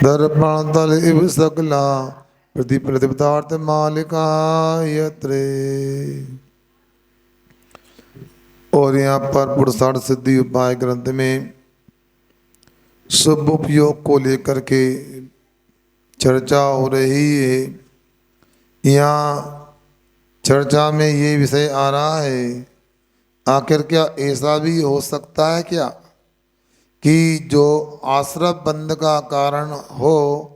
दर्पण तल इव सकला प्रतिपदार्थ मालिका यत्रे। और यहाँ पर पुरुषार्थ सिद्धि उपाय ग्रंथ में शुभ उपयोग को लेकर के चर्चा हो रही है। यहाँ चर्चा में ये विषय आ रहा है, आखिर क्या ऐसा भी हो सकता है क्या कि जो आश्रम बंध का कारण हो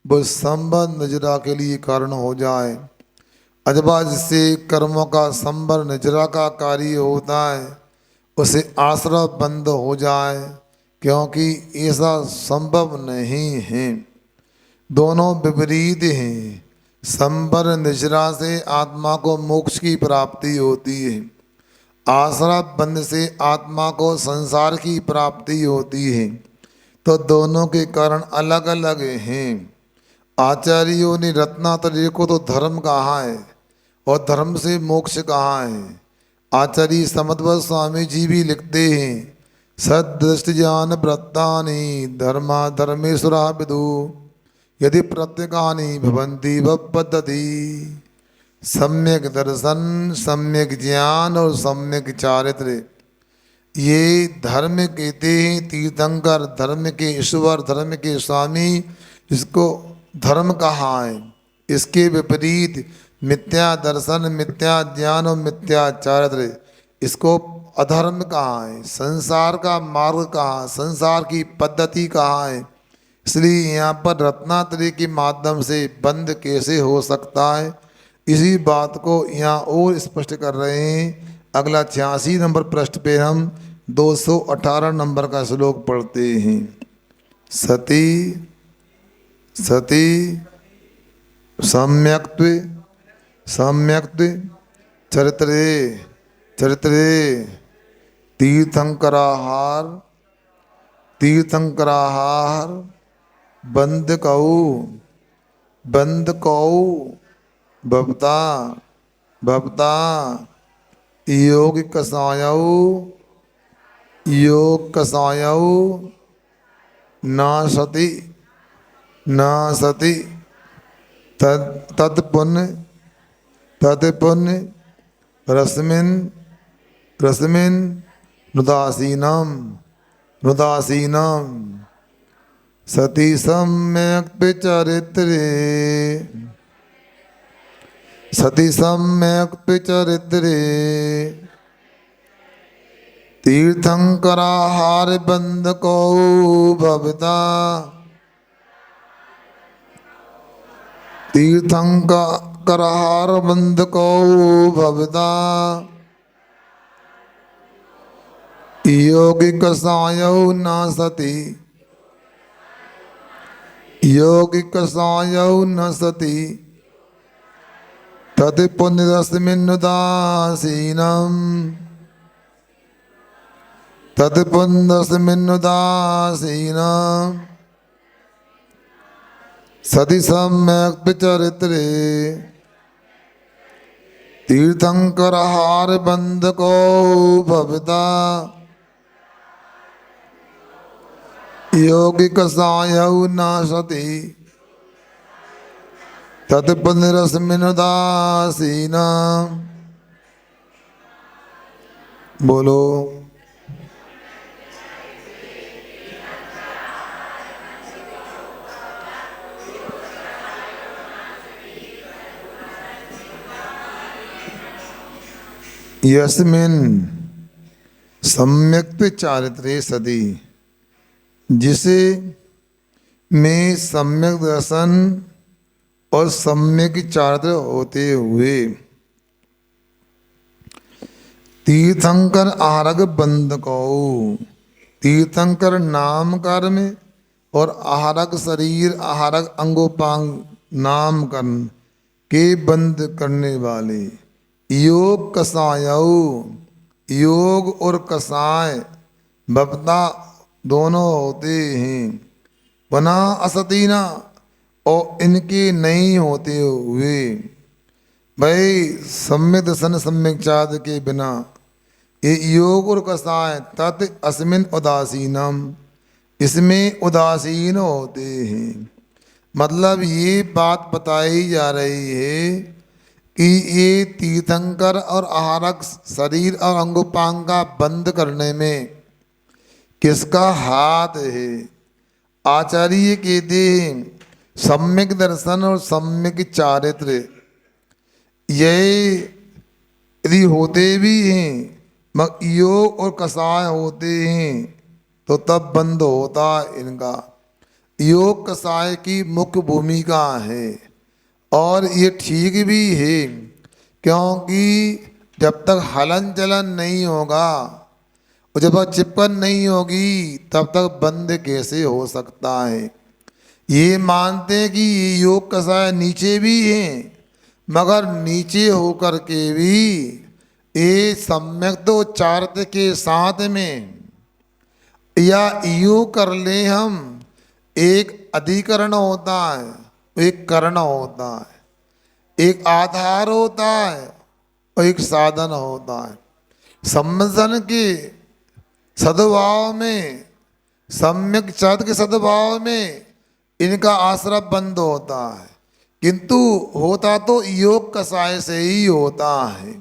वो संबंध नजरा के लिए कारण हो जाए, अथवा जिससे कर्मों का संबंध नजरा का कार्य होता है उसे आश्रम बंद हो जाए, क्योंकि ऐसा संभव नहीं है। दोनों विपरीत हैं। संबर निजरा से आत्मा को मोक्ष की प्राप्ति होती है, आश्रम बंध से आत्मा को संसार की प्राप्ति होती है। तो दोनों के कारण अलग अलग हैं। आचार्यों ने रत्नात्रय को तो धर्म कहा है और धर्म से मोक्ष कहा है। आचार्य समध्व स्वामी जी भी लिखते हैं, सदृष्टि ज्ञान व्रतानि धर्मा धर्मेश्वरा विदु यदि प्रत्येकानि भवन्ति भवपद्धति। सम्यक दर्शन, सम्यक ज्ञान और सम्यक चारित्र, ये धर्म कहते हैं। तीर्थंकर धर्म के ईश्वर, धर्म के स्वामी, इसको धर्म कहा है। इसके विपरीत मिथ्या दर्शन, मिथ्या ज्ञान और मिथ्या चारित्र, इसको अधर्म कहा है। संसार का मार्ग कहा, संसार की पद्धति कहा है। इसलिए यहाँ पर रत्नात्रय के माध्यम से बंध कैसे हो सकता है, इसी बात को यहाँ और स्पष्ट कर रहे हैं। अगला 86 नंबर पृष्ठ पे हम 218 नंबर का श्लोक पढ़ते हैं। सती सती सम्यक्त्व सम्यक्त्व चरित्रे चरित्रे तीर्थंकराहार तीर्थंकराहार बंद कौ भवता भवता योग कसायौ नासति नासति तत्पुण्य रश्मिन रश्मिन नुदासीनम नुदासीनम सती सम्यक चरित्रे सती सम्यक चरित्रे तीर्थंकराहार बंध को भवता तीर्थंकराहार बंध को भवता योगिक सायौ न सती योगिक सायौ न सती तत् पुण्यरश्मिन्नुदासीनम् तत् पुण्यरश्मिन्नुदासीनम् सति सम्यक् चरित्रे तीर्थंकराहार बंध को भवता योगिक सायौ न सती तत्पुण्यरश्मिन्नुदासीनम्। बोलो यस्मिन् सम्यक् चारित्रे सति, जिसे में सम्यक दर्शन और सम्यक चारित्र होते हुए तीर्थंकर आहारक बंध को, तीर्थंकर नाम कर्म और आहारक शरीर, आहारक अंगोपांग नाम कर्म के बंद करने वाले योग कसायौ, योग और कसाय भवता दोनों होते हैं। वना असतीना, और इनके नहीं होते हुए। भाई सम्यक दर्शन सम्यक चाद के बिना ये योग और कसाय तत् अस्मिन उदासीनम, इसमें उदासीन होते हैं। मतलब ये बात बताई जा रही है कि ये तीर्थंकर और आहारक शरीर और अंगोपांग का बंद करने में किसका हाथ है। आचार्य कहते हैं सम्यक दर्शन और सम्यक चारित्र ये यदि होते भी हैं, मगर योग और कषाय होते हैं तो तब बंद होता इनका। योग कषाय की मुख्य भूमिका है और ये ठीक भी है, क्योंकि जब तक हलन चलन नहीं होगा और जब तक चिपकन नहीं होगी तब तक बंद कैसे हो सकता है। ये मानते हैं कि ये योग कषाय नीचे भी हैं, मगर नीचे होकर के भी ये सम्यक तो चारित्र के साथ में, या यूँ कर ले हम, एक अधिकरण होता है, एक करण होता है, एक आधार होता है और एक साधन होता है। सम्मसन के सद्भाव में, सम्यक चारित्र के सद्भाव में इनका आश्रय बंद होता है, किंतु होता तो योग कषाय से ही होता है।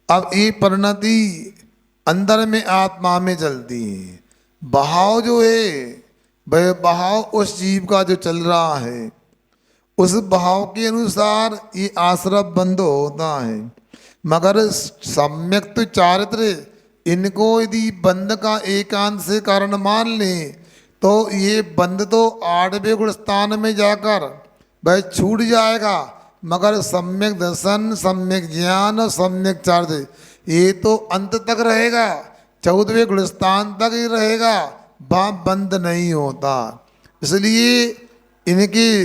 अब ये परिणति अंदर में आत्मा में चलती है। बहाव जो है वह बहाव उस जीव का जो चल रहा है, उस बहाव के अनुसार ये आश्रय बंद होता है। मगर सम्यक तो चारित्र इनको यदि बंद का एकांत से कारण मान लें तो ये बंद तो 8वें गुण स्थान में जाकर वह छूट जाएगा, मगर सम्यक दर्शन, सम्यक ज्ञान और सम्यक चारित्र ये तो अंत तक रहेगा, 14वें गुण स्थान तक ही रहेगा, वहाँ बंद नहीं होता। इसलिए इनके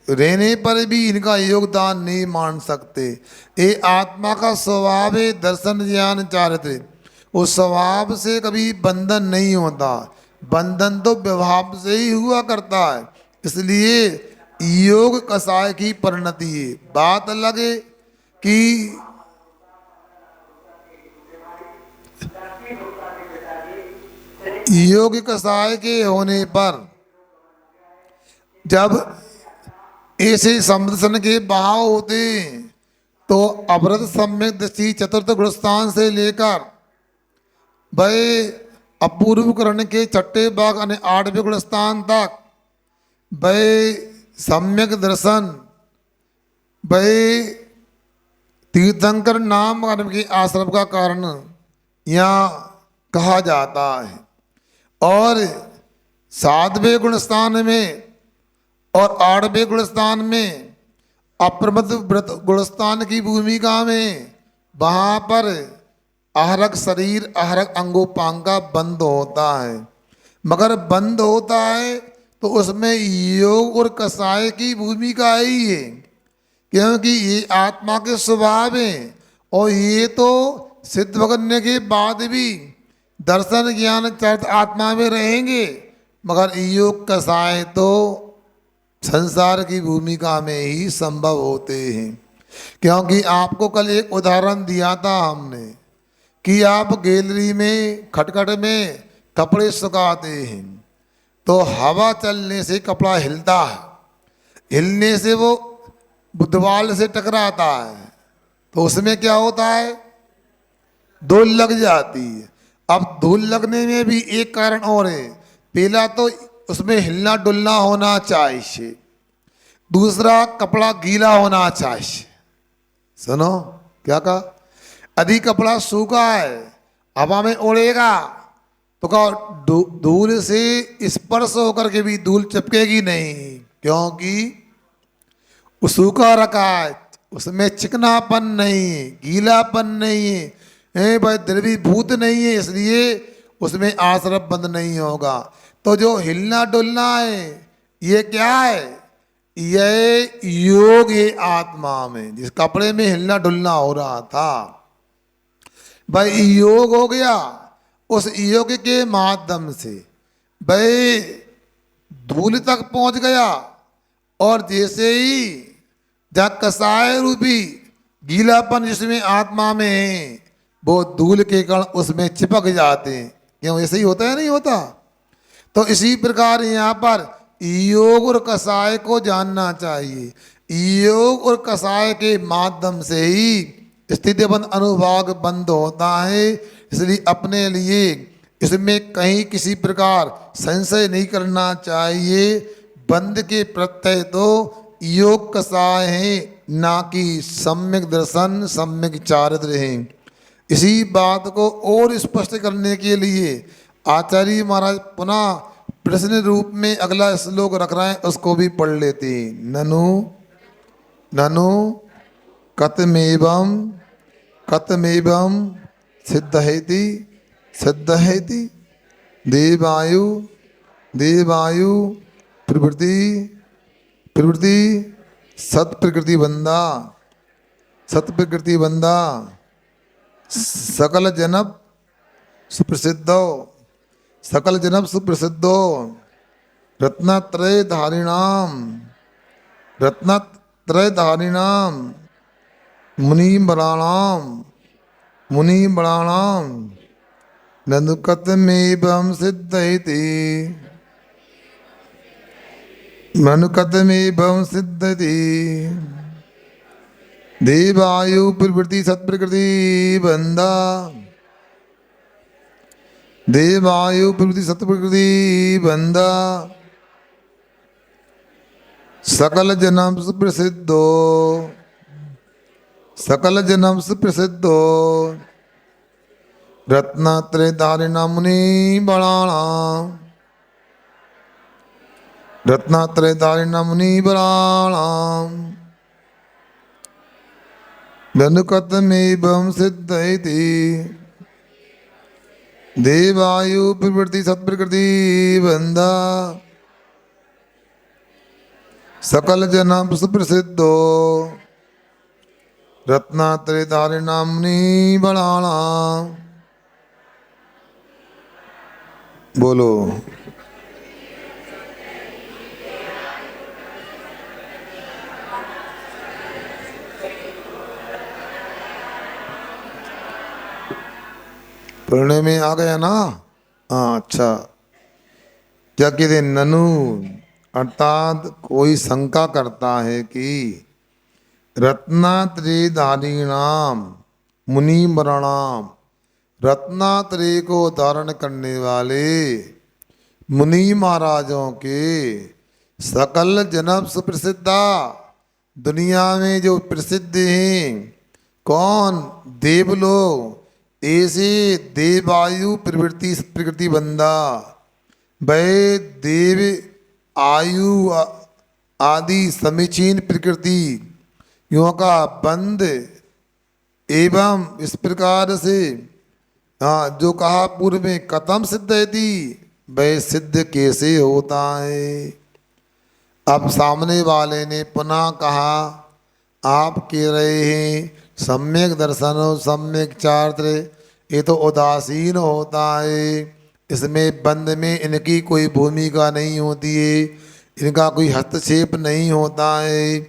रहने पर भी इनका योगदान नहीं मान सकते। ये आत्मा का स्वभाव है दर्शन ज्ञान चारित्र, उस स्वभाव से कभी बंधन नहीं होता, बंधन तो व्यवहार से ही हुआ करता है। इसलिए योग कषाय की परिणति है। बात अलग है कि योग कषाय के होने पर जब ऐसे समदर्शन के बहाव होते तो अवरत सम्यक दृष्टि चतुर्थ गुणस्थान से लेकर वह अपूर्व करण के छठे भाग यानी 8वें गुणस्थान तक वह सम्यक दर्शन, वह तीर्थंकर नाम के आश्रम का कारण यहाँ कहा जाता है। और 7वें गुणस्थान में और 8वें गुणस्थान में अप्रमद व्रत गुणस्थान की भूमिका में वहाँ पर आहरक शरीर आहरक अंगोपांग का बंद होता है। मगर बंद होता है तो उसमें योग और कषाय की भूमिका ही है, क्योंकि ये आत्मा के स्वभाव हैं और ये तो सिद्ध करने के बाद भी दर्शन ज्ञान चारित्र आत्मा में रहेंगे, मगर योग कषाय तो संसार की भूमिका में ही संभव होते हैं। क्योंकि आपको कल एक उदाहरण दिया था हमने कि आप गैलरी में खटखट में कपड़े सुखाते हैं तो हवा चलने से कपड़ा हिलता है, हिलने से वो दीवार से टकराता है तो उसमें क्या होता है, धूल लग जाती है। अब धूल लगने में भी एक कारण और है, पहला तो उसमें हिलना डुलना होना चाहिए, दूसरा कपड़ा गीला होना चाहिए। सुनो क्या कहा, यदि कपड़ा सूखा है हवा में उड़ेगा तो क्या धूल से स्पर्श होकर के भी धूल चिपकेगी नहीं, क्योंकि वो सूखा रखा है, उसमें चिकनापन नहीं है, गीलापन नहीं है, भाई द्रवीभूत नहीं है, इसलिए उसमें आश्रय बंद नहीं होगा। तो जो हिलना डुलना है ये क्या है, ये योग है आत्मा में। जिस कपड़े में हिलना डुलना हो रहा था भाई योग हो गया, उस योग के माध्यम से भाई धूल तक पहुंच गया और जैसे ही जहाँ कषाय रूपी गीलापन जिसमें आत्मा में है वो धूल के कण उसमें चिपक जाते हैं। क्यों, ऐसे ही होता है नहीं होता। तो इसी प्रकार यहाँ पर योग और कषाय को जानना चाहिए। योग और कषाय के माध्यम से ही स्थिति बंध अनुभाग बंद होता है। इसलिए अपने लिए इसमें कहीं किसी प्रकार संशय नहीं करना चाहिए। बंद के प्रत्यय तो योग कषाय है, ना कि सम्यक दर्शन सम्यक चारित्र है। इसी बात को और स्पष्ट करने के लिए आचार्य महाराज पुनः प्रश्न रूप में अगला श्लोक रख रहे हैं, उसको भी पढ़ लेते हैं। ननु ननु कतमेवं कतमेवं सिद्धहेति सिद्धहेति देवायु देवायु प्रवृत्ति प्रवृत्ति सत प्रकृति बंदा सत प्रकृति बंदा सकल जनप सुप्रसिद्धो सकल जनप सुप्रसिद्धो रत्नत्रय धारिणाम रत्नत्रय धारिणाम मुनि बलाणाम ननुकतमेवं सिद्धयति मनुकतमेवं सिद्धयति देवायु प्रवृत्ति सत्प्रकृति बंदा देवायु प्रवृत्ति सत्प्रकृति बंदा सकल जन्म सुप्रसिद्धो सकल जन्म सुप्रसिद्धो रत्नत्रय धारिणा मुनि बलाणाम रत्नत्रय धारिणा मुनि बलाणाम धनुकतमेवं सिद्धयति देवायु प्रवृत्ति सत्प्रकृति बंदा सकल जन्म सुप्रसिद्धो रत्नत्रय धारिणा मुनि बलाणाम। बोलो पढ़ने में आ गया ना? हाँ अच्छा। क्या कहते ननु अर्थात कोई शंका करता है कि रत्नात्रिधारिणाम मुनि मरणाम रत्नात्रय को धारण करने वाले मुनि महाराजों के सकल जनप सुप्रसिद्धा दुनिया में जो प्रसिद्ध हैं कौन देवलोग ऐसे देवायु प्रवृत्ति प्रकृति बंदा वह देव आयु आदि समीचीन प्रकृति यों का बंद एवं इस प्रकार से जो कहा पूर्व में कथम सिद्ध है थी वह सिद्ध कैसे होता है। अब सामने वाले ने पुनः कहा आप कह रहे हैं सम्यक दर्शन सम्यक चारित्र ये तो उदासीन होता है, इसमें बंद में इनकी कोई भूमिका नहीं होती है, इनका कोई हस्तक्षेप नहीं होता है।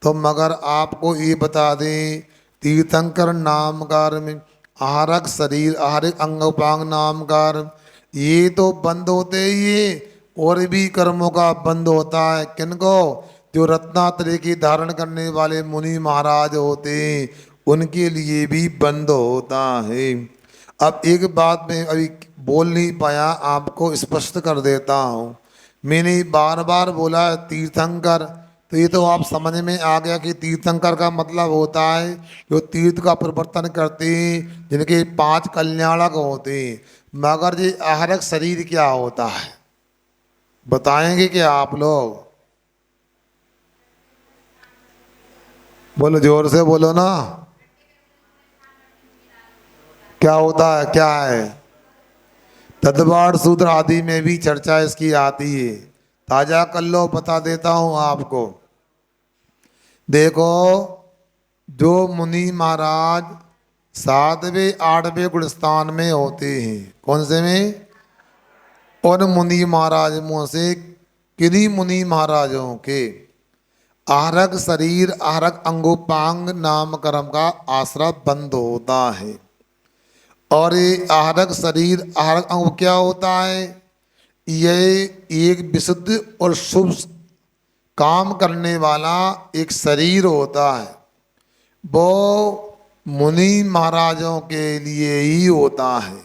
तो मगर आपको ये बता दें तीर्थंकर नामकार में आहारक शरीर आहारिक अंग उपांग नामकार ये तो बंद होते ही है और भी कर्मों का बंद होता है। किनको? जो रत्नात्रय की धारण करने वाले मुनि महाराज होते हैं उनके लिए भी बंद होता है। अब एक बात मैं अभी बोल नहीं पाया, आपको स्पष्ट कर देता हूँ। मैंने बार बार बोला तीर्थंकर, तो ये तो आप समझ में आ गया कि तीर्थंकर का मतलब होता है जो तीर्थ का प्रवर्तन करते हैं, जिनके 5 कल्याणक होते हैं। मगर ये आहारक शरीर क्या होता है बताएंगे क्या आप लोग? बोलो जोर से बोलो ना, क्या होता है? क्या है? तद्वार सूत्र आदि में भी चर्चा इसकी आती है। ताजा कर लो, बता देता हूं आपको। देखो जो मुनि महाराज 7वें 8वें गुणस्थान में होते हैं, कौन से में? उन मुनि महाराजों से किन्हीं मुनि महाराजों के आहारक शरीर आहारक अंगोपांग नाम कर्म का आश्रय बंद होता है। और ये आहारक शरीर आहारक अंग क्या होता है? यह एक विशुद्ध और शुभ काम करने वाला एक शरीर होता है, वो मुनि महाराजों के लिए ही होता है।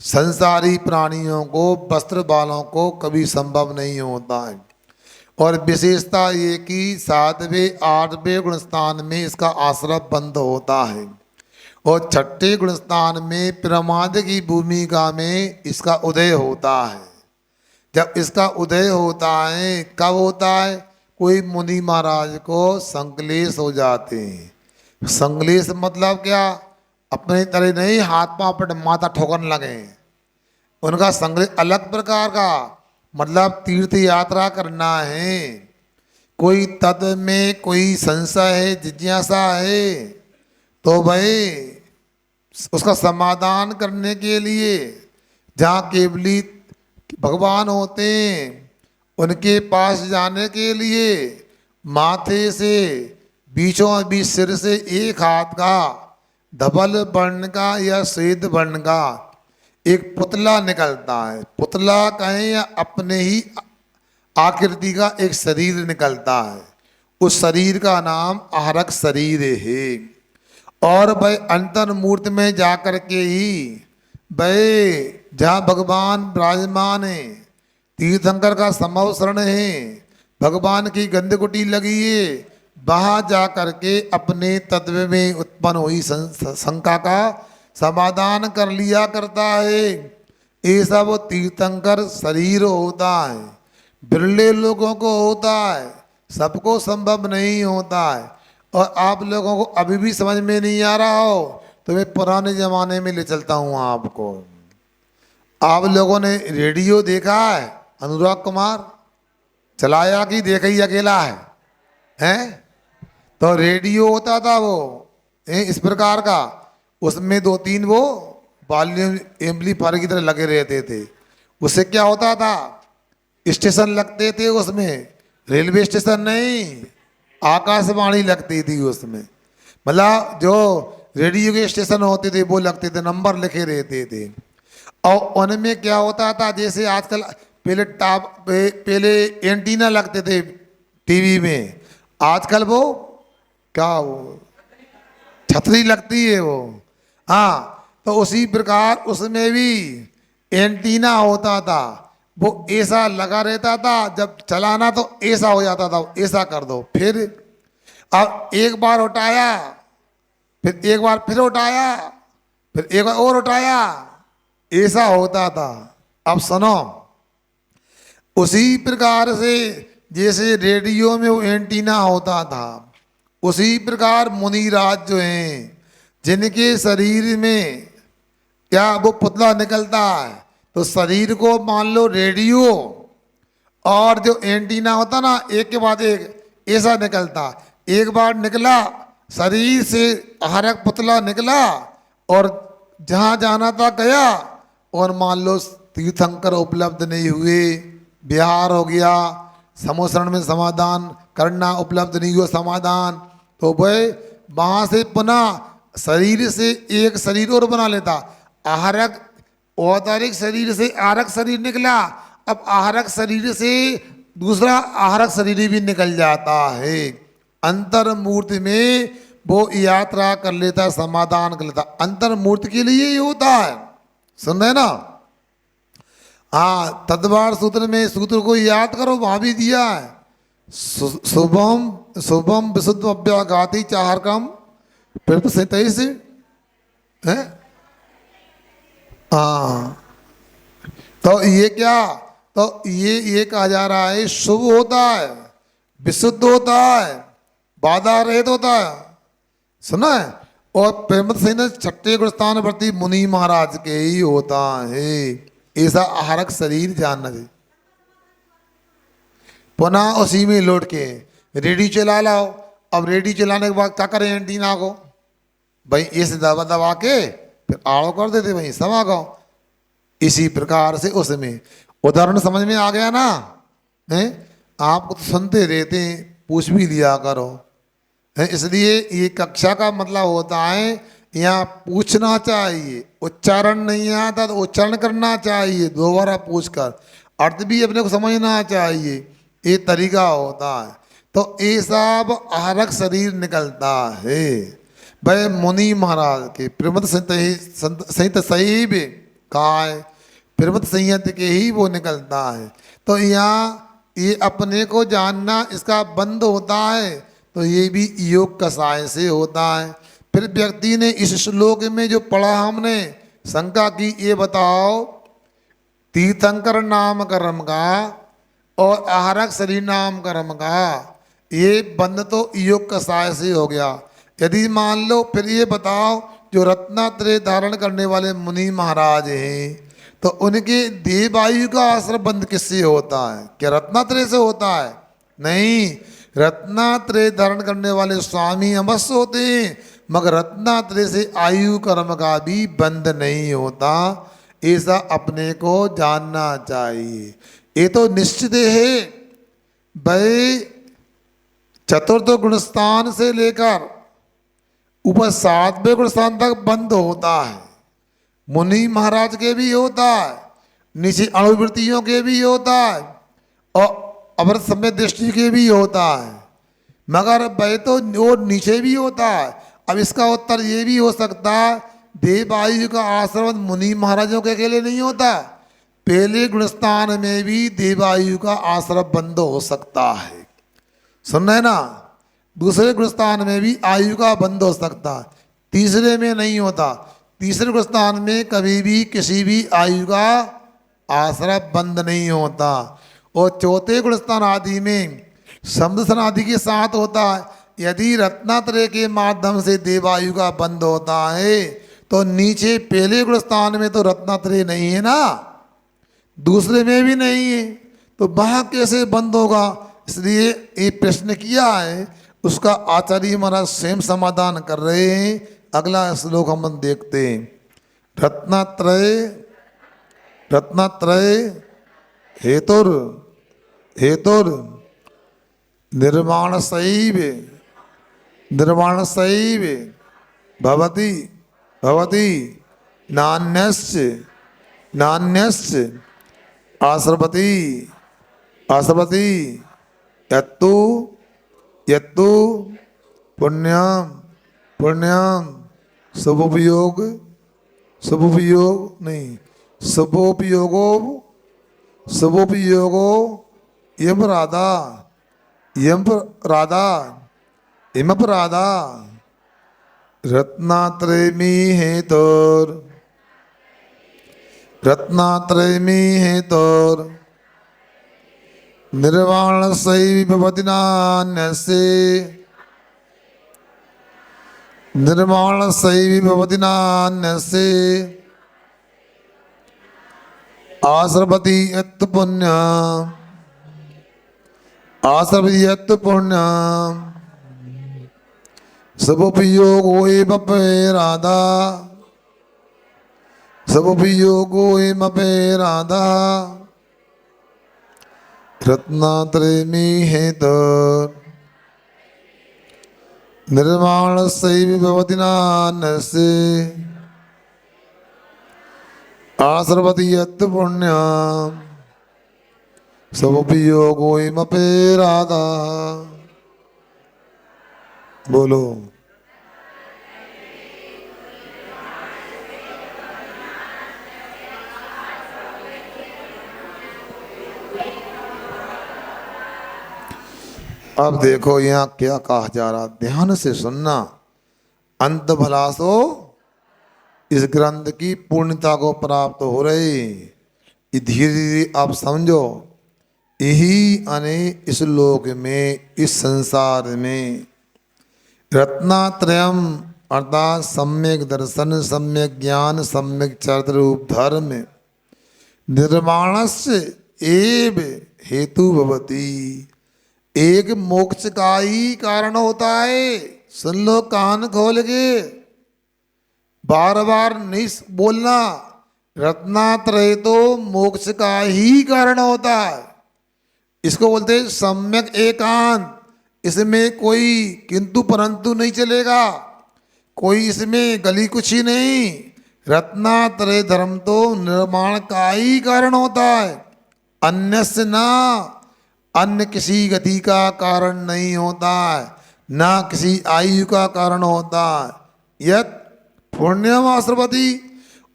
संसारी प्राणियों को, वस्त्र वालों को कभी संभव नहीं होता है। और विशेषता ये कि 7वें 8वें गुणस्थान में इसका आश्रय बंद होता है और 6ठे गुणस्थान में प्रमाद की भूमिका में इसका उदय होता है। जब इसका उदय होता है, कब होता है? कोई मुनि महाराज को संकलेश हो जाते हैं। संकलेश मतलब क्या? अपने तरह नहीं, हाथ पांव पर माथा ठोकने लगे, उनका संकलेश अलग प्रकार का। मतलब तीर्थ यात्रा करना है, कोई तत्व में कोई संशय है, जिज्ञासा है, तो भाई उसका समाधान करने के लिए जहाँ केवली भगवान होते हैं, उनके पास जाने के लिए माथे से बीचों बीच सिर से एक हाथ का धवल वर्ण का या श्वेत वर्ण का एक पुतला निकलता है। पुतला कहें या अपने ही आकृति का एक शरीर निकलता है। उस शरीर का नाम आहरक शरीर है। और भाई अंतर मूर्ति में जाकर के ही भाई जहाँ भगवान विराजमान है, तीर्थंकर का समवसरण है, भगवान की गंधकुटी लगी है, वहाँ जा कर के अपने तत्व में उत्पन्न हुई शंका का समाधान कर लिया करता है। ऐसा वो तीर्थंकर शरीर होता है। बिरले लोगों को होता है, सबको संभव नहीं होता है। और आप लोगों को अभी भी समझ में नहीं आ रहा हो तो मैं पुराने ज़माने में ले चलता हूँ आपको। आप लोगों ने रेडियो देखा है? अनुराग कुमार चलाया कि देखा ही अकेला है? हैं? तो रेडियो होता था वो इस प्रकार का, उसमें 2-3 वो वॉल्यूम एम्पलीफायर की तरह लगे रहते थे। उससे क्या होता था? स्टेशन लगते थे उसमें, रेलवे स्टेशन नहीं, आकाशवाणी लगती थी उसमें। मतलब जो रेडियो के स्टेशन होते थे वो लगते थे, नंबर लिखे रहते थे। और उनमें क्या होता था, जैसे आजकल पहले एंटीना लगते थे टीवी में, आजकल वो क्या वो छतरी लगती है वो। हाँ, तो उसी प्रकार उसमें भी एंटीना होता था, वो ऐसा लगा रहता था, जब चलाना तो ऐसा हो जाता था, ऐसा कर दो, फिर अब एक बार उठाया, फिर एक बार फिर उठाया, फिर एक बार और उठाया, ऐसा होता था। अब सुनो, उसी प्रकार से जैसे रेडियो में वो एंटीना होता था, उसी प्रकार मुनिराज जो हैं, जिनके शरीर में क्या वो पुतला निकलता है, तो शरीर को मान लो रेडियो, और जो एंटीना होता ना, एक के बाद एक ऐसा निकलता। एक बार निकला, शरीर से आहरक पुतला निकला और जहाँ जाना था गया। और मान लो तीर्थंकर उपलब्ध नहीं हुए, बिहार हो गया, समोसरण में समाधान करना उपलब्ध नहीं हुआ समाधान, तो भाई वहाँ से पुनः शरीर से एक शरीर और बना लेता। आहरक औदारिक शरीर से आहरक शरीर निकला, अब आहरक शरीर से दूसरा आहरक शरीर भी निकल जाता है। अंतर मूर्ति में वो यात्रा कर लेता, समाधान कर लेता। अंतर मूर्ति के लिए ही होता है, सुन रहे ना? हाँ, तद्वार सूत्र में सूत्र को याद करो, वहां भी दिया है, शुभम शुभम विशुद्ध अव्याघाती चाहरकम फिर से है। हाँ, तो ये क्या, तो ये कहा जा रहा है शुभ होता है, विशुद्ध होता है, बाधा रहित होता है, सुना है। और प्रेमत से न 6ठे गुणस्थान प्रति मुनि महाराज के ही होता है ऐसा आहरक शरीर जानना चाहिए। पुनः उसी में लौट के रेडी चला लाओ। अब रेडी चलाने के बाद क्या करें एंटीना को? भाई इसे दबा दबा के फिर आड़ो कर देते, वहीं समा गाओ। इसी प्रकार से उसमें उदाहरण समझ में आ गया ना? हैं, आपको तो सुनते रहते हैं, पूछ भी लिया करो। है, इसलिए ये कक्षा का मतलब होता है यहाँ पूछना चाहिए, उच्चारण नहीं आता तो उच्चारण करना चाहिए, दोबारा पूछकर अर्थ भी अपने को समझना चाहिए, ये तरीका होता है। तो ये सब आहरक शरीर निकलता है। वह मुनि महाराज के प्रमद संहित सही भी कहा है, प्रमद संहित के ही वो निकलता है। तो यहाँ ये अपने को जानना इसका बंद होता है, तो ये भी योग कषाय से होता है। फिर व्यक्ति ने इस श्लोक में जो पढ़ा हमने शंका की, ये बताओ तीर्थंकर नाम कर्म का और आहरक शरीर नाम कर्म का ये बंद तो योग कषाय से हो गया। यदि मान लो फिर ये बताओ जो रत्नात्रय धारण करने वाले मुनि महाराज हैं, तो उनके देवायु का आश्रय बंद किससे होता है? क्या रत्नात्रय से होता है? नहीं, रत्नात्रय धारण करने वाले स्वामी अवश्य होते हैं, मगर रत्नात्रय से आयु कर्म का भी बंद नहीं होता। ऐसा अपने को जानना चाहिए। ये तो निश्चित है भाई, चतुर्थ गुणस्थान से लेकर ऊपर 7वें गुणस्थान तक बंद होता है। मुनि महाराज के भी होता है, नीचे अणुवृत्तियों के भी होता है, और अमृत समय दृष्टि के भी होता है, मगर वह तो वो नीचे भी होता है। अब इसका उत्तर ये भी हो सकता है, देवायु का आश्रम मुनि महाराजों के अकेले नहीं होता, पहले गुणस्थान में भी देवायु का आश्रम बंद हो सकता है। सुन रहे ना? दूसरे गुणस्थान में भी आयु का बंद हो सकता है, तीसरे में नहीं होता। तीसरे गुणस्थान में कभी भी किसी भी आयु का आश्रय बंद नहीं होता। और चौथे गुणस्थान आदि में समुद्र आदि के साथ होता है। यदि रत्नात्रय के माध्यम से देवायु का बंद होता है, तो नीचे पहले गुणस्थान में तो रत्नात्रय नहीं है ना, दूसरे में भी नहीं है, तो वहाँ कैसे बंद होगा? इसलिए ये प्रश्न किया है, उसका आचार्य महाराज स्वयं समाधान कर रहे हैं। अगला श्लोक हम देखते हैं। रत्नात्रय रत्नात्रय हेतुर हेतुर निर्माण शैव भवति भवति नान्यश्च आश्रपति आश्रपति यत्तु यत्तु पुण्यम पुण्यम शुभोपयोग नहीं शुभोपयोगो यमराधा इमपराधा रत्नात्रयमी हेतोर निर्वाण सैव भवति नान्यस्य निर्माण सैव भवति नान्यस्य आश्रपति यत् पुण्यम सबोपयोगो एमपेराधा रत्नात्रयमी हेतुर निर्माण सैव भवति नान्यस्य आश्रवति यत् पुण्यम सबोपयोगो एमपेराधा। बोलो अब देखो यहाँ क्या कहा जा रहा, ध्यान से सुनना। अंत भला सो इस ग्रंथ की पूर्णता को प्राप्त हो रही, ये धीरे धीरे आप समझो। यही अने इस लोक में, इस संसार में रत्नात्रयम अर्थात सम्यक दर्शन, सम्यक ज्ञान, सम्यक चरित्र रूप धर्म निर्माणस्य एव हेतु भवति, एक मोक्ष का ही कारण होता है। सुन लो कान खोल के, बार बार नहीं बोलना। रत्नात्रय तो मोक्ष का ही कारण होता है, इसको बोलते हैं सम्यक एकांत। इसमें कोई किंतु परंतु नहीं चलेगा। कोई इसमें गली कुछ ही नहीं। रत्नात्रय धर्म तो निर्माण का ही कारण होता है, अन्य से ना, अन्य किसी गति का कारण नहीं होता है, ना किसी आयु का कारण होता है। यत पुण्यम आश्रवती,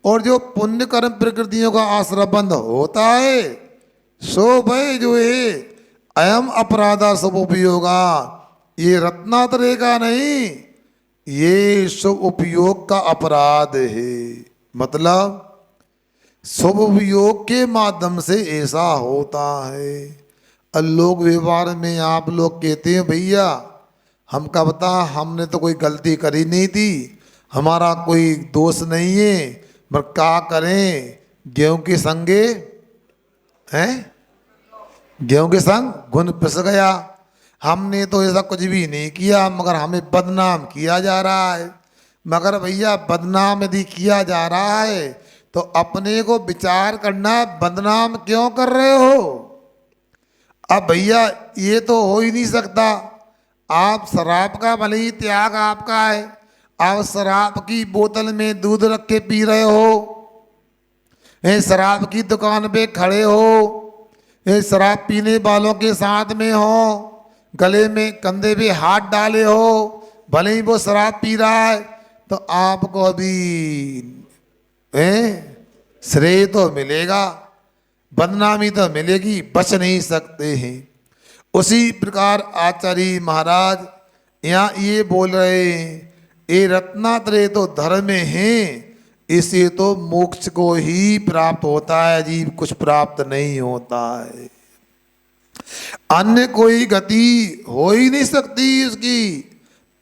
और जो पुण्य कर्म प्रकृतियों का आश्रय बंद होता है, सो भय जो है अयम अपराधा सब उपयोगा, ये रत्नात्रय का नहीं, ये शुभ उपयोग का अपराध है। मतलब शुभ उपयोग के माध्यम से ऐसा होता है। और लोग व्यवहार में आप लोग कहते हैं भैया हम का बता, हमने तो कोई गलती करी नहीं थी, हमारा कोई दोष नहीं है, पर क्या करें, गेहूं के संगे हैं, गेहूं के संग घुन पिस गया। हमने तो ऐसा कुछ भी नहीं किया, मगर हमें बदनाम किया जा रहा है। मगर भैया बदनाम यदि किया जा रहा है तो अपने को विचार करना, बदनाम क्यों कर रहे हो। अब भैया ये तो हो ही नहीं सकता। आप शराब का भले ही त्याग आपका है, आप शराब की बोतल में दूध रख के पी रहे हो, शराब की दुकान पे खड़े हो, शराब पीने वालों के साथ में हो, गले में कंधे पे हाथ डाले हो, भले ही वो शराब पी रहा है, तो आपको अभी श्रेय तो मिलेगा, बदनामी तो मिलेगी, बच नहीं सकते हैं। उसी प्रकार आचार्य महाराज यहाँ ये बोल रहे हैं, ये रत्नात्रय तो धर्म है, इसे तो मोक्ष को ही प्राप्त होता है, जीव कुछ प्राप्त नहीं होता है। अन्य कोई गति हो ही नहीं सकती इसकी।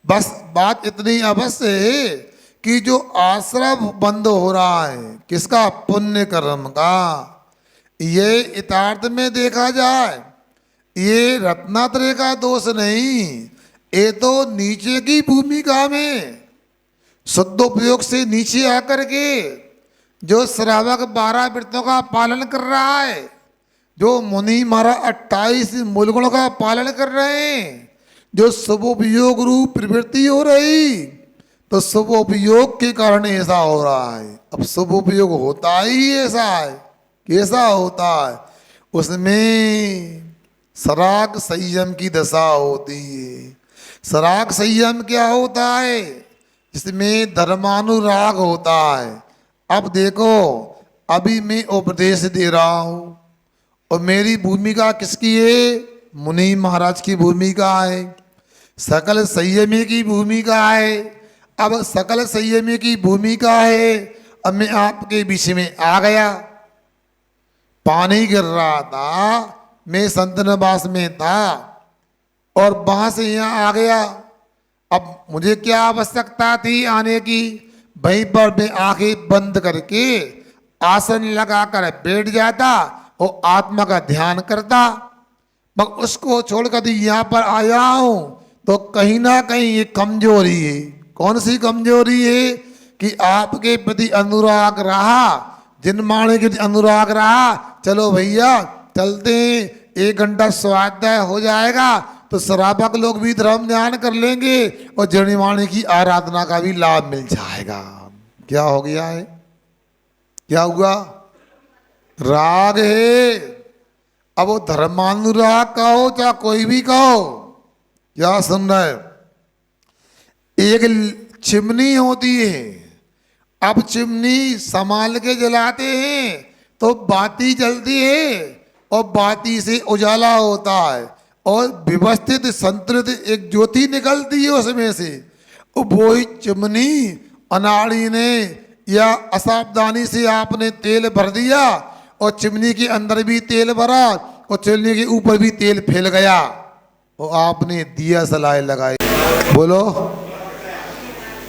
बस बात इतनी अवश्य है कि जो आश्रम बंद हो रहा है, किसका, पुण्य कर्म का, ये यथार्थ में देखा जाए ये रत्नात्रय का दोष नहीं, ये तो नीचे की भूमिका में शुद्धोपयोग से नीचे आकर के जो श्रावक 12 व्रतों का पालन कर रहा है, जो मुनि महाराज 28 मूलगुणों का पालन कर रहे हैं, जो शुभोपयोग रूप प्रवृत्ति हो रही, तो शुभोपयोग के कारण ऐसा हो रहा है। अब शुभोपयोग होता ही ऐसा है, कैसा होता है, उसमें सराग संयम की दशा होती है। सराग संयम क्या होता है, इसमें धर्मानुराग होता है। अब देखो, अभी मैं उपदेश दे रहा हूँ और मेरी भूमिका किसकी है, मुनि महाराज की भूमिका है, सकल संयमी की भूमिका है। अब सकल संयमी की भूमिका है, अब मैं आपके बीच में आ गया, पानी गिर रहा था, मैं संतनवास में था और वहां से यहाँ आ गया। अब मुझे क्या आवश्यकता थी आने की, वहीं पर मैं आंखें बंद करके आसन लगाकर बैठ जाता और आत्मा का ध्यान करता। मगर उसको छोड़कर यहाँ पर आया हूँ तो कहीं ना कहीं ये कमजोरी है। कौन सी कमजोरी है कि आपके प्रति अनुराग रहा, जिनमाने के अनुराग रहा, चलो भैया चलते हैं, 1 घंटा स्वाध्याय हो जाएगा तो श्रावक लोग भी धर्म ध्यान कर लेंगे और जनिमाने की आराधना का भी लाभ मिल जाएगा। क्या हो गया है, क्या हुआ, राग है। अब वो धर्मानुराग कहो चाहे कोई भी कहो, क्या सुन रहे, एक चिमनी होती है, अब चिमनी संभाल के जलाते हैं तो बाती जलती है और बाती से उजाला होता है और व्यवस्थित संतुलित एक ज्योति निकलती है उसमें से। वो ही चिमनी अनाड़ी ने या असावधानी से आपने तेल भर दिया और चिमनी के अंदर भी तेल भरा और चिमनी के ऊपर भी तेल फैल गया और आपने दिया सलाई लगाई, बोलो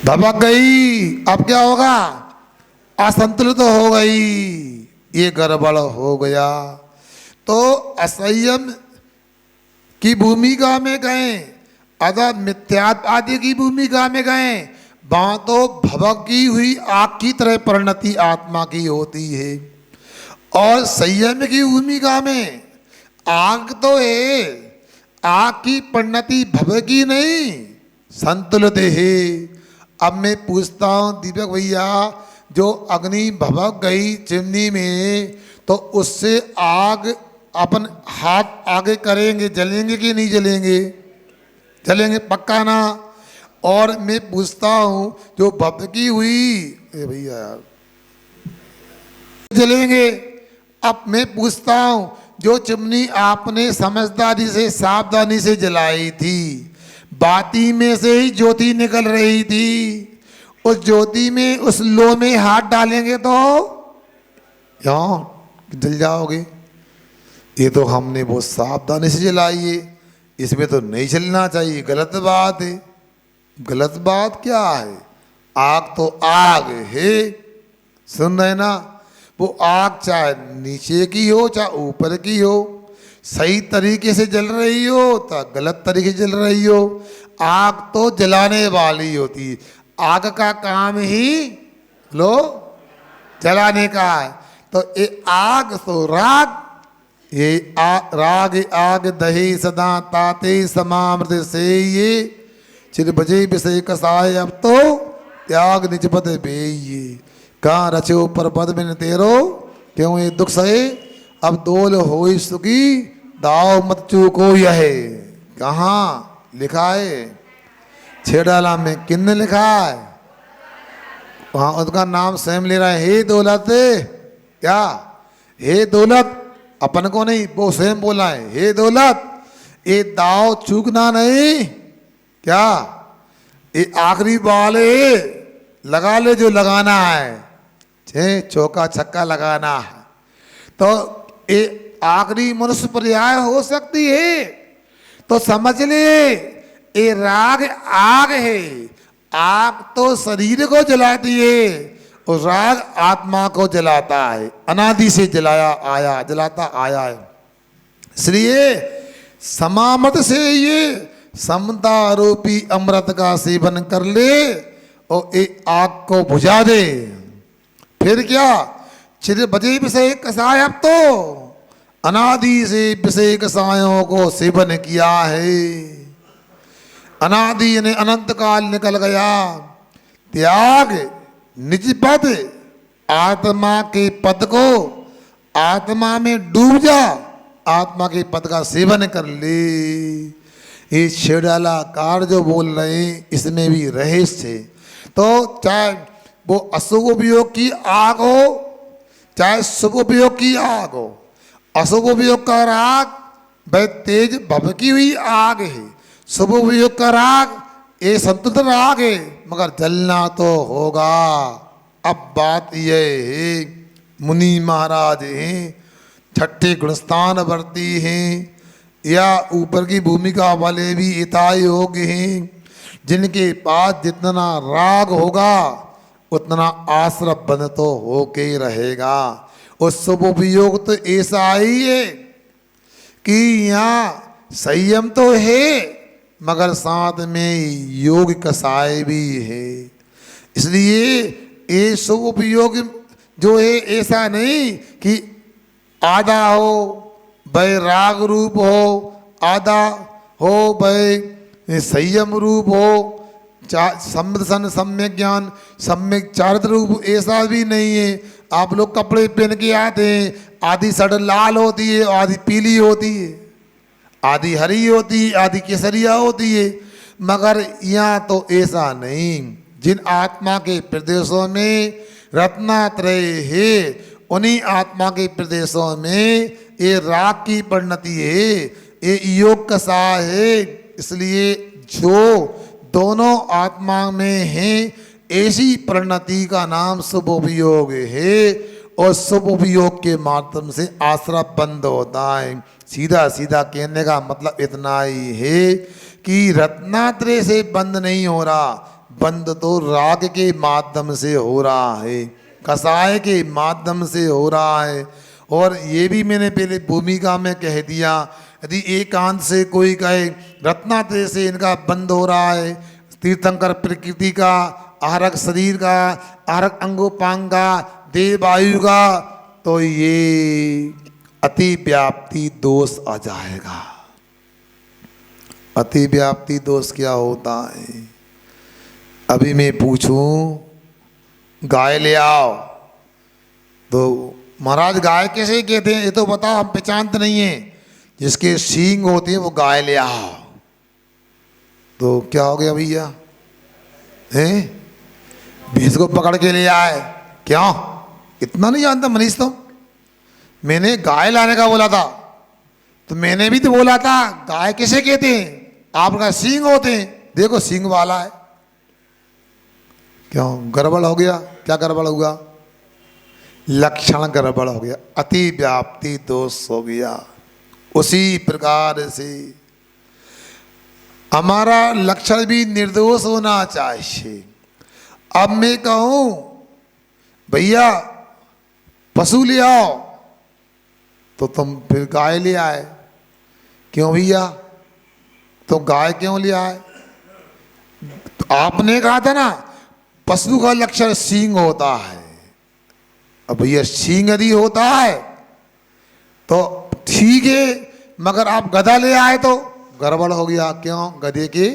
धमक गई। अब क्या होगा, असंतुलित हो गई, ये गड़बड़ हो गया। तो असंयम की भूमिका में गए, अगर मिथ्यात्व आदि की भूमिका में गए, वहां तो भभकी हुई आग की तरह परिणति आत्मा की होती है। और संयम की भूमिका में आग तो है, आग की परिणति भभकी नहीं, संतुलित है। अब मैं पूछता हूँ दीपक भैया, जो अग्नि भभक गई चिमनी में, तो उससे आग अपन हाथ आगे करेंगे, जलेंगे कि नहीं जलेंगे? जलेंगे पक्का ना। और मैं पूछता हूँ जो भभकी हुई, ए भैया यार, जलेंगे। अब मैं पूछता हूँ जो चिमनी आपने समझदारी से सावधानी से जलाई थी, बाती में से ही ज्योति निकल रही थी, उस ज्योति में उस लो में हाथ डालेंगे तो क्यों जल जाओगे? ये तो हमने बहुत सावधानी से जलाई है, इसमें तो नहीं जलना चाहिए, गलत बात है। गलत बात क्या है? आग तो आग है, सुन रहे ना? वो आग चाहे नीचे की हो चाहे ऊपर की हो, सही तरीके से जल रही हो तो गलत तरीके से जल रही हो, आग तो जलाने वाली होती है। आग का काम ही लो जलाने का है। तो ये आग तो राग, ये राग आग दही सदा ताते समामृत से, ये चिर बजे विषय कसाय अब तो त्याग निज पद बेये, कहाँ रचो पर पद में तेरो क्यों ये दुख सहे, अब दोल हो सुखी दाव मत चूको यह। कहाँ लिखा है? छेड़ाला में किन्ने लिखा है? वहाँ उसका नाम स्वयं ले रहा है, हे दौलत। क्या हे दौलत? अपन को नहीं, वो स्वयं बोला है, हे दौलत ये दाव चूकना नहीं। क्या ये आखिरी बॉल है, लगा ले जो लगाना है, चौका छक्का लगाना है। तो ये आखिरी मनुष्य पर्याय हो सकती है, तो समझ ले ये राग आग है। आग तो शरीर को जलाती है और राग आत्मा को जलाता है, अनादि से जलाता आया है। इसलिए समामत से ये समता रूपी अमृत का सेवन कर ले और ये आग को बुझा दे। फिर क्या? चिर बजे विषय कसाय, अब तो अनादि से विषय कसायों को सेवन किया है, अनादि ने अनंत काल निकल गया। त्याग निज पद, आत्मा के पद को, आत्मा में डूब जा, आत्मा के पद का सेवन कर ले। ये छेड़ाला कार जो बोल रहे हैं इसमें भी रहस्य है। तो चाहे वो अशुभ उपयोग की आग हो चाहे शुभ उपयोग की आग हो, अशुभ उपयोग का राग वह तेज भभकी हुई आग है, शुभ उपयोग का राग ये संतुलित राग है, मगर जलना तो होगा। अब बात यह है, मुनि महाराज हैं, छठे गुणस्थान वर्ती हैं या ऊपर की भूमिका वाले भी इताई योग हैं, जिनके पास जितना राग होगा उतना आश्रम बंद तो होके ही रहेगा। और शुभ उपयोग तो ऐसा ही है कि यहाँ संयम तो है मगर साथ में योग कसाय भी है। इसलिए ये शुभ उपयोग जो है ऐसा नहीं कि आधा हो वह राग रूप हो, आधा हो वह संयम रूप हो, समदर्शन सम्यक ज्ञान सम्यक चारित्र रूप, ऐसा भी नहीं है। आप लोग कपड़े पहन के आते हैं, आधी सड़ लाल होती है, आधी पीली होती है, आधी हरी होती है, आधी केसरिया होती है, मगर यहाँ तो ऐसा नहीं। जिन आत्मा के प्रदेशों में रत्नात्रय है उन्हीं आत्मा के प्रदेशों में ये राग की परिणति है, ये योग कसाय है। इसलिए जो दोनों आत्मा में है ऐसी परिणति का नाम शुभ उपयोग है और शुभ उपयोग के माध्यम से आश्रय बंद होता है। सीधा सीधा कहने का मतलब इतना ही है कि रत्नात्रय से बंद नहीं हो रहा, बंद तो राग के माध्यम से हो रहा है, कसाय के माध्यम से हो रहा है। और ये भी मैंने पहले भूमिका में कह दिया, यदि एकांत से कोई कहे रत्नात्रय से इनका बंद हो रहा है, तीर्थंकर प्रकृति का, आहरक शरीर का, आहरक अंगोपांग का, देह वायु का, तो ये अति व्याप्ति दोष आ जाएगा। अति व्याप्ति दोष क्या होता है? अभी मैं पूछूं गाय ले आओ तो महाराज गाय कैसे कहते हैं ये तो बताओ, हम पहचानते नहीं है। जिसके सींग होते हैं वो गाय ले आओ, तो क्या हो गया भैया? हैं भैंस को पकड़ के ले आए, क्यों? इतना नहीं जानता मनीष तुम? मैंने गाय लाने का बोला था, तो मैंने भी तो बोला था गाय किसे कहते हैं? आपका सींग होते हैं, देखो सींग वाला है। क्यों गड़बड़ हो गया? क्या गड़बड़ हुआ? लक्षण गड़बड़ हो गया, अति व्याप्ति दोष हो गया। उसी प्रकार से हमारा लक्षण भी निर्दोष होना चाहिए। अब मैं कहूं भैया पशु ले आओ, तो तुम फिर गाय ले आए, क्यों भैया? तो गाय क्यों ले आए? तो आपने कहा था ना पशु का लक्षण सींग होता है। अब भैया सींग यदि होता है तो ठीक है, मगर आप गधा ले आए तो गड़बड़ हो गया। क्यों? गधे के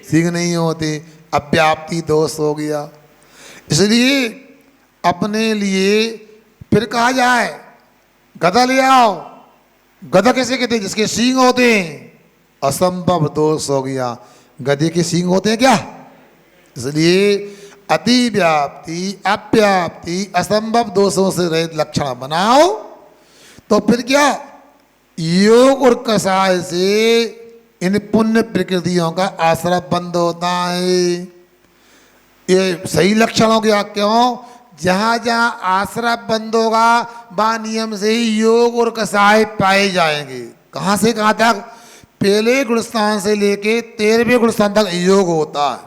सींग नहीं होते, अव्याप्ति दोष हो गया। इसलिए अपने लिए फिर कहा जाए गधा ले आओ, गधा कैसे कहते हैं? जिसके सींग होते हैं, असंभव दोष हो गया। गधे के सींग होते हैं क्या? इसलिए अति व्याप्ति अव्याप्ति असंभव दोषों से रहित लक्षण बनाओ, तो फिर क्या योग और कषाय से इन पुण्य प्रकृतियों का आश्रय बंद होता है। ये सही लक्षण हो गया। क्यों? जहाँ जहाँ आश्रय बंद होगा वह नियम से ही योग और कषाय पाए जाएंगे। कहाँ से कहाँ तक? पहले गुणस्थान से लेके 13वें गुणस्थान तक योग होता है,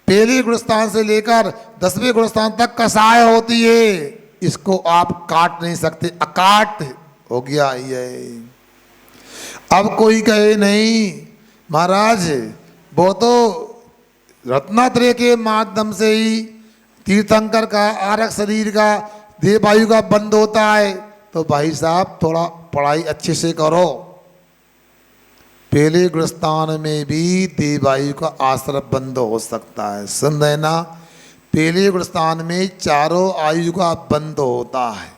पहले गुणस्थान से लेकर 10वें गुणस्थान तक कषाय होती है। इसको आप काट नहीं सकते, अकाट हो गया ये। अब कोई कहे नहीं महाराज वो तो रत्नात्रय के माध्यम से ही तीर्थंकर का आरक शरीर का देवायु का बंद होता है। तो भाई साहब थोड़ा पढ़ाई अच्छे से करो। पहले गुणस्थान में भी देवायु का आश्रय बंद हो सकता है। सुन रहे ना? पहले गुणस्थान में चारों आयु का बंद होता है।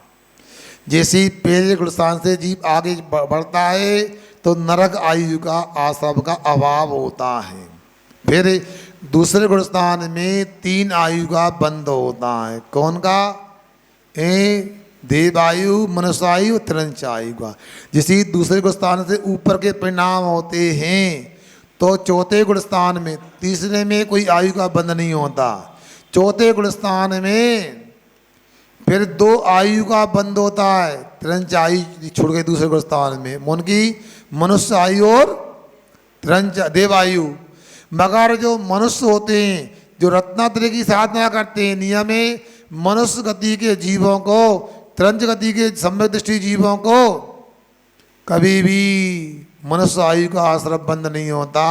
जैसे पहले गुणस्थान से जीव आगे बढ़ता है तो नरक आयु का आश्रय का अभाव होता है। फिर दूसरे गुणस्थान में 3 आयु का बंद होता है। कौन का? देवायु, मनुष्यायु, त्रंच आयु का। जिसे दूसरे गुणस्थान से ऊपर के परिणाम होते हैं तो चौथे गुणस्थान में, तीसरे में कोई आयु का बंध नहीं होता। चौथे गुणस्थान में फिर 2 आयु का बंद होता है। त्रंच आयु छोड़ के दूसरे गुणस्थान में उनकी मनुष्य आयु और त्रंच देवायु। मगर जो मनुष्य होते हैं जो रत्नात्रय की साधना करते हैं, नियम में मनुष्य गति के जीवों को, त्रंच गति के सम्यक दृष्टि जीवों को कभी भी मनुष्य आयु का आश्रय बंद नहीं होता।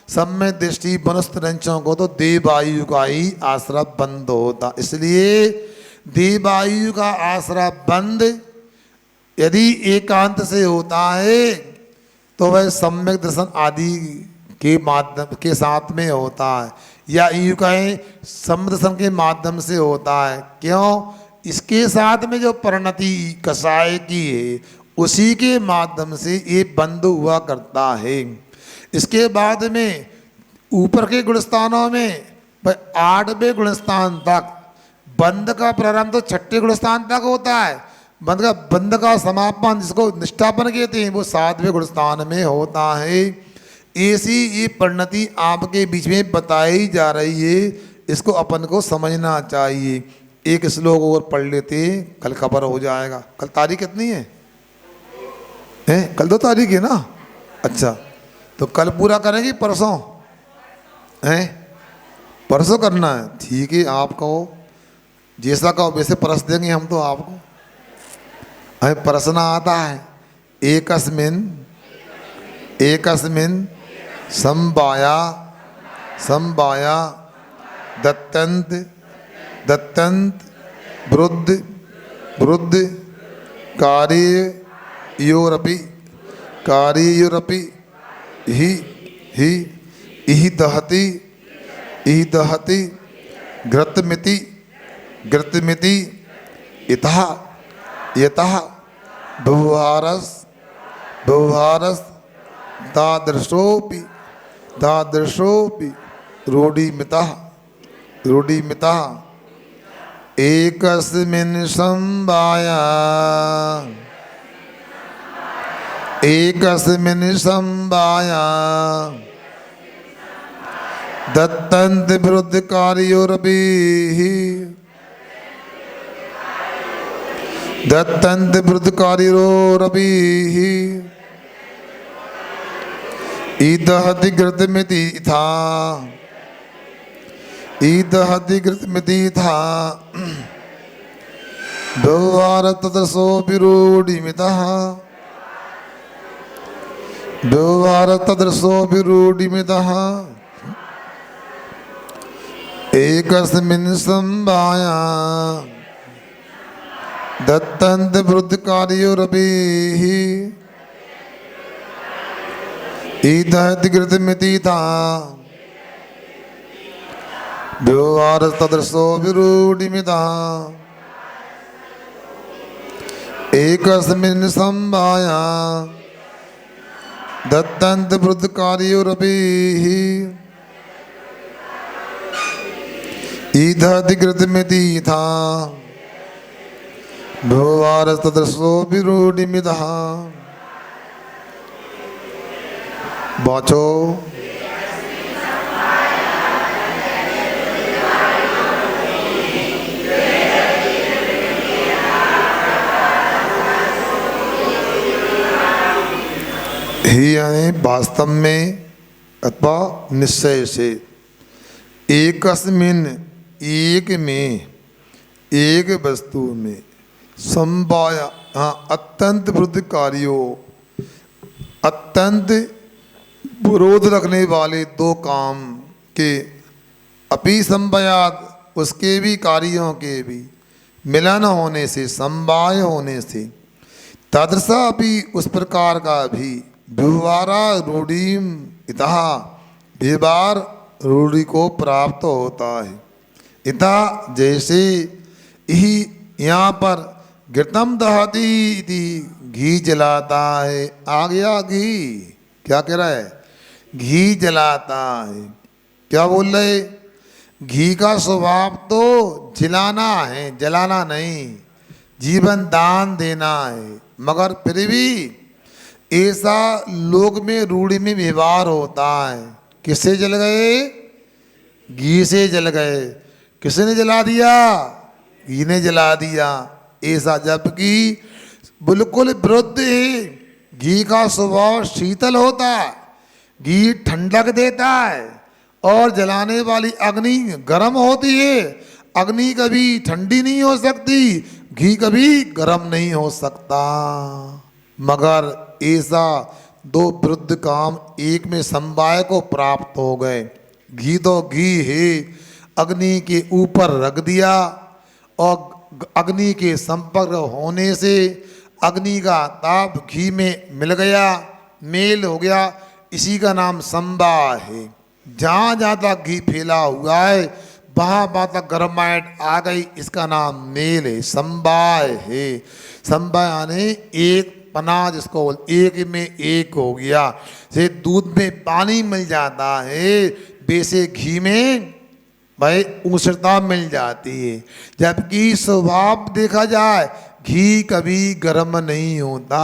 सम्यक दृष्टि मनुष्य त्रंचों को तो देवायु का ही आश्रय बंद होता। इसलिए देवायु का आश्रय बंद यदि एकांत से होता है तो वह सम्यक दर्शन आदि के माध्यम के साथ में होता है, या यूँ कहें समदर्शन के माध्यम से होता है। क्यों? इसके साथ में जो परिणति कषाय की है उसी के माध्यम से ये बंद हुआ करता है। इसके बाद में ऊपर के गुणस्थानों में 8वें गुणस्थान तक बंद का प्रारंभ तो 6ठे गुणस्थान तक होता है। बंद का समापन जिसको निष्ठापन कहते हैं वो 7वें गुणस्थान में होता है। ऐसी ये परिणति आपके बीच में बताई जा रही है, इसको अपन को समझना चाहिए। एक श्लोक और पढ़ लेते हैं, कल खबर हो जाएगा। कल तारीख कितनी है? कल 2 तारीख है ना? अच्छा, तो कल पूरा करेंगे परसों? परसों करना है, ठीक है। आप कहो जैसा कहो वैसे परस देंगे हम तो आपको। हमें परसना आता है। एकस्मिन संवाया दत्तंत वृद्ध कार्ययोरपि ही दहति ईदहति घृतमिति घृतमिति इतः यतः व्यवहारस व्यवहारस तादृशोपि तादृशोपि रूढ़िमितः रूढ़िमितः एकस्मिन् समवाया एकस्मिन् समवाया दत्तन्त विरुद्ध कार्योरपि दत्तन्त विरुद्ध कार्योरपि ईदहति घृतमिति था ईदहति घृतमिति था व्यवहार तदृशोऽपि रूढ़िमितः व्यवहार तदृशोऽपि रूढ़िमितः एकस्मिन् समवाया दत्तन्त विरुद्ध कार्योरपि ईदहति घृतमिति था व्यवहार तदृशोऽपि रूढ़िमितः एकस्मिन् समवाया दत्तन्त विरुद्ध कार्योरपि ईदहति घृतमिति था व्यवहार तदृशोऽपि रूढ़िमितः। बाचो ही यानी वास्तव में अथवा निश्चय से एकस्मिन् एक में एक वस्तु में समवाया हाँ अत्यंत विरुद्ध कार्यों अत्यंत विरोध रखने वाले दो काम के अपि समवायात उसके भी कार्यों के भी मिलन होने से समवाय होने से तदृशा भी उस प्रकार का भी व्यवहारा रूढ़िम इतः व्यवहार रूढ़ि को प्राप्त होता है। इतः जैसे ही यहाँ पर घृतम दहति इति घी जलाता है। आ गया घी क्या कह रहा है घी जलाता है। क्या बोल रहे घी का स्वभाव तो जलाना है जलाना नहीं जीवन दान देना है मगर फिर भी ऐसा लोक में रूढ़ि में व्यवहार होता है। किससे जल गए घी से जल गए। किसने जला दिया घी ने जला दिया। ऐसा जबकि बिल्कुल विरुद्ध है। घी का स्वभाव शीतल होता है घी ठंडक देता है और जलाने वाली अग्नि गर्म होती है। अग्नि कभी ठंडी नहीं हो सकती घी कभी गर्म नहीं हो सकता। मगर ऐसा दो विरुद्ध काम एक में समवाय को प्राप्त हो गए। घी तो घी है अग्नि के ऊपर रख दिया और अग्नि के संपर्क होने से अग्नि का ताप घी में मिल गया मेल हो गया। इसी का नाम समवाय है। जहाँ जहाँ तक घी फैला हुआ है वहाँ वहाँ तक गर्माहट आ गई। इसका नाम मेल है समवाय है। समवाय यानी एक पना जिसको एक में एक हो गया। से दूध में पानी मिल जाता है वैसे घी में भाई ऊष्णता मिल जाती है। जबकि स्वभाव देखा जाए घी कभी गर्म नहीं होता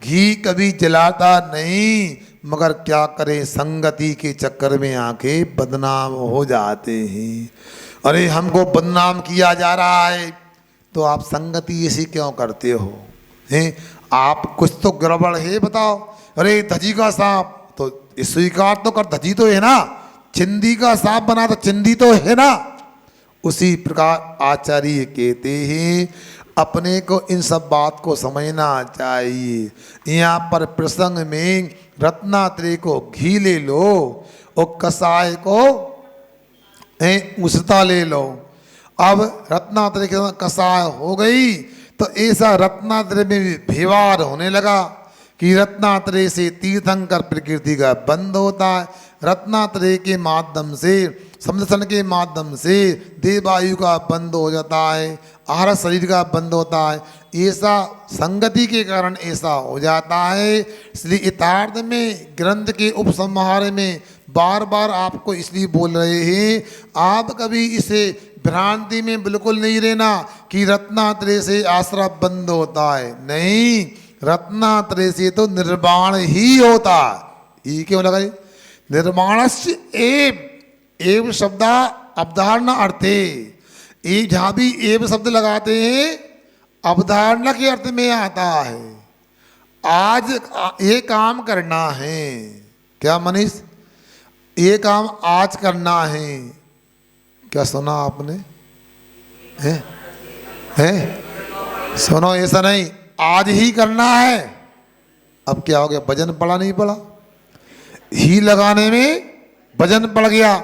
घी कभी जलाता नहीं मगर क्या करें संगति के चक्कर में आके बदनाम हो जाते हैं। अरे हमको बदनाम किया जा रहा है तो आप संगति ऐसी क्यों करते हो हैं। आप कुछ तो गड़बड़ है बताओ। अरे धजी का सांप तो स्वीकार तो कर धजी तो है ना। चिंदी का सांप बना तो चिंदी तो है ना। उसी प्रकार आचार्य कहते हैं अपने को इन सब बात को समझना चाहिए। यहाँ पर प्रसंग में रत्नात्रय को घी ले लो और कसाय को उष्णता ले लो। अब रत्नात्रय के साथ कसाय हो गई तो ऐसा रत्नात्रय में भी व्यवहार होने लगा कि रत्नात्रय से तीर्थंकर प्रकृति का बंध होता है। रत्नात्रय के माध्यम से, समदर्शन के माध्यम से देवायु का बंद हो जाता है, आहार शरीर का बंद होता है। ऐसा संगति के कारण ऐसा हो जाता है। इसलिए यथार्थ में ग्रंथ के उपसंहार में बार बार आपको इसलिए बोल रहे हैं, आप कभी इसे भ्रांति में बिल्कुल नहीं रहना कि रत्नात्रय से आश्रय बंद होता है। नहीं, रत्नात्रय से तो निर्वाण ही होता है। ये क्यों लगा? निर्वाणस्य एव शब्द अवधारणा अर्थे। ये जहाँ भी एव शब्द लगाते हैं अवधारणा के अर्थ में आता है। आज ये काम करना है, क्या मनीष? ये काम आज करना है। क्या सुना आपने? है? सुनो, ऐसा नहीं, आज ही करना है। अब क्या हो गया? वजन पड़ा नहीं पड़ा? ही लगाने में वजन पड़ गया।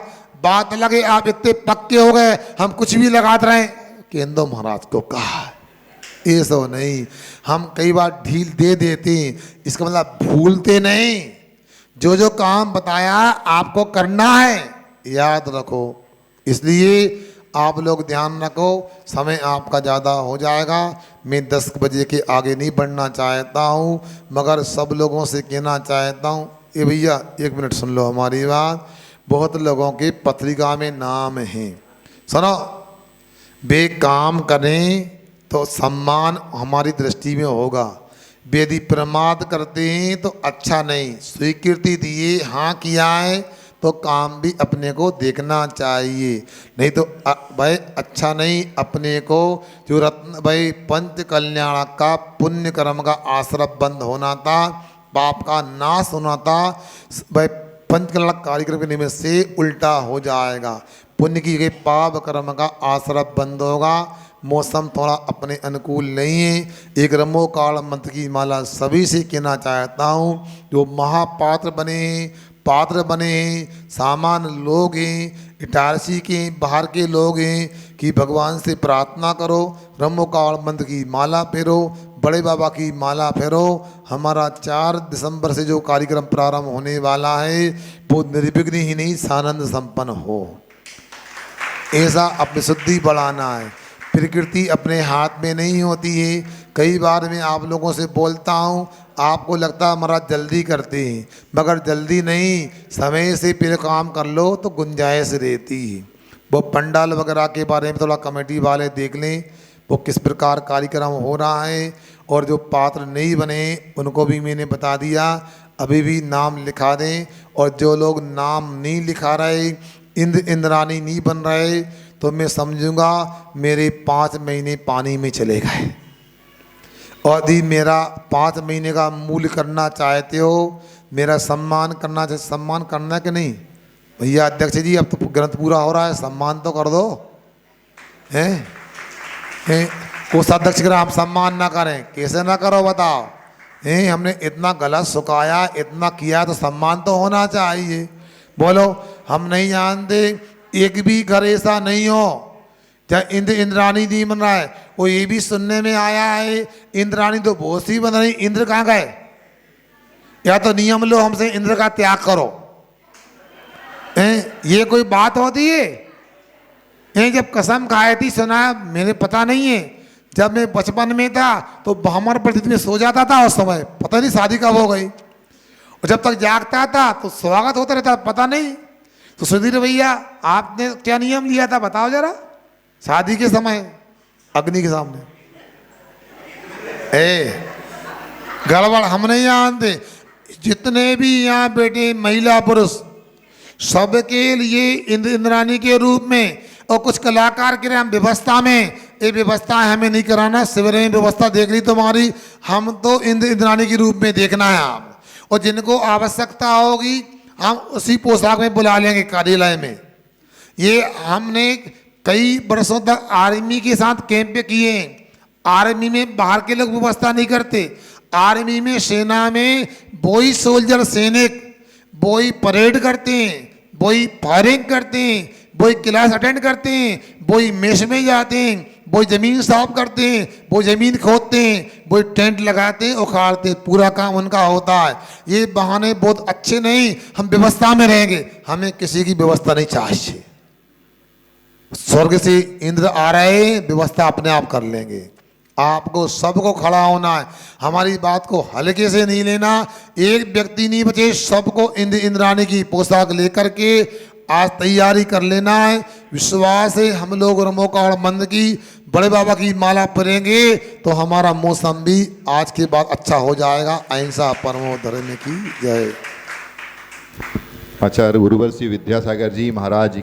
बात लगे आप इतने पक्के हो गए, हम कुछ भी लगाते रहे। केंद्र महाराज को कहा ये सब नहीं, हम कई बार ढील दे देते, इसका मतलब भूलते नहीं। जो जो काम बताया आपको करना है, याद रखो। इसलिए आप लोग ध्यान रखो, समय आपका ज़्यादा हो जाएगा। मैं 10 बजे के आगे नहीं बढ़ना चाहता हूँ, मगर सब लोगों से कहना चाहता हूँ, ये भैया 1 मिनट सुन लो हमारी बात। बहुत लोगों के पत्रिका में नाम हैं, सुनो, वे काम करें तो सम्मान हमारी दृष्टि में होगा। यदि प्रमाद करते हैं तो अच्छा नहीं। स्वीकृति दिए, हाँ किया है तो काम भी अपने को देखना चाहिए, नहीं तो भाई अच्छा नहीं। अपने को जो रत्न भाई पंच कल्याण का पुण्य कर्म का आश्रय बंद होना था, पाप का नाश होना था, भाई पंच कल्याण कार्यक्रम के निमित्त से उल्टा हो जाएगा। पुण्य की गई पाप कर्म का आश्रय बंद होगा। मौसम थोड़ा अपने अनुकूल नहीं है। एक रमो काल मंत्र की माला सभी से कहना चाहता हूँ, जो महापात्र बने, पात्र बने, सामान लोग हैं, इटारसी के बाहर के लोग हैं, कि भगवान से प्रार्थना करो, रमो काल मंत्र की माला फेरो, बड़े बाबा की माला फेरो। हमारा 4 दिसंबर से जो कार्यक्रम प्रारंभ होने वाला है वो निर्विघ्न ही नहीं, सानंद संपन्न हो, ऐसा अपनी शुद्धि बढ़ाना है। प्रकृति अपने हाथ में नहीं होती है। कई बार मैं आप लोगों से बोलता हूँ, आपको लगता है हमारा जल्दी करते हैं, मगर जल्दी नहीं, समय से पहले काम कर लो तो गुंजाइश रहती है। वो पंडाल वगैरह के बारे में थोड़ा कमेटी वाले देख लें, वो किस प्रकार कार्यक्रम हो रहा है। और जो पात्र नहीं बने उनको भी मैंने बता दिया, अभी भी नाम लिखा दें। और जो लोग नाम नहीं लिखा रहे, इंद्रानी नहीं बन रहे, तो मैं समझूंगा मेरे 5 महीने पानी में चले गए। और यदि मेरा 5 महीने का मूल्य करना चाहते हो, मेरा सम्मान करना चाहिए, सम्मान करना है कि नहीं भैया? अध्यक्ष जी अब तो ग्रंथ पूरा हो रहा है, सम्मान तो कर दो। हैं उस अध्यक्ष का हम सम्मान ना करें, कैसे ना करो बताओ? हमने इतना गलत सुखाया, इतना किया, तो सम्मान तो होना चाहिए। बोलो, हम नहीं जानते एक भी घर ऐसा नहीं हो जहाँ इंद्राणी नहीं बन रहा है। वो ये भी सुनने में आया है इंद्राणी तो बहुत सी बन रही, इंद्र कहाँ गए? या तो नियम लो, हमसे इंद्र का त्याग करो। ये कोई बात होती है? जब कसम खाई थी, सुना मेरे पता नहीं है, जब मैं बचपन में था तो ब्राह्मण प्रतिदिन में सो जाता था, उस समय पता नहीं शादी कब हो गई। और जब तक जागता था तो स्वागत होता रहता, पता नहीं। तो सुधीर भैया आपने क्या नियम लिया था बताओ जरा, शादी के समय अग्नि के सामने? गड़बड़ हम नहीं जानते। जितने भी यहाँ बैठे महिला पुरुष, सबके लिए इंद्राणी के रूप में, और कुछ कलाकार के हम व्यवस्था में, ये व्यवस्था हमें नहीं कराना, शिविर में व्यवस्था देख ली तुम्हारी, हम तो इंद्राणी के रूप में देखना है आप। और जिनको आवश्यकता होगी हम उसी पोशाक में बुला लेंगे कार्यालय में। ये हमने कई वर्षों तक आर्मी के साथ कैंप किए हैं। आर्मी में बाहर के लोग व्यवस्था नहीं करते, आर्मी में, सेना में वही सोल्जर सैनिक वही परेड करते हैं, वही फायरिंग करते हैं, वही क्लास अटेंड करते हैं, वही मेस में जाते हैं, वही ज़मीन साफ करते हैं, वो ज़मीन खोदते हैं, वो टेंट लगाते उखाड़ते, पूरा काम उनका होता है। ये बहाने बहुत अच्छे नहीं, हम व्यवस्था में रहेंगे, हमें किसी की व्यवस्था नहीं चाहिए। स्वर्ग से इंद्र आ रहे हैं, व्यवस्था अपने आप कर लेंगे। आपको सबको खड़ा होना है, हमारी बात को हल्के से नहीं लेना। एक व्यक्ति नहीं बचे, सबको इंद्राणी की पोशाक लेकर के आज तैयारी कर लेना है। विश्वास है हम लोग रमोकाड़ मंद की बड़े बाबा की माला पढ़ेंगे तो हमारा मौसम भी आज के बाद अच्छा हो जाएगा। अहिंसा परमो धर्म की जय। आचार्य गुरुवर श्री विद्यासागर जी महाराज।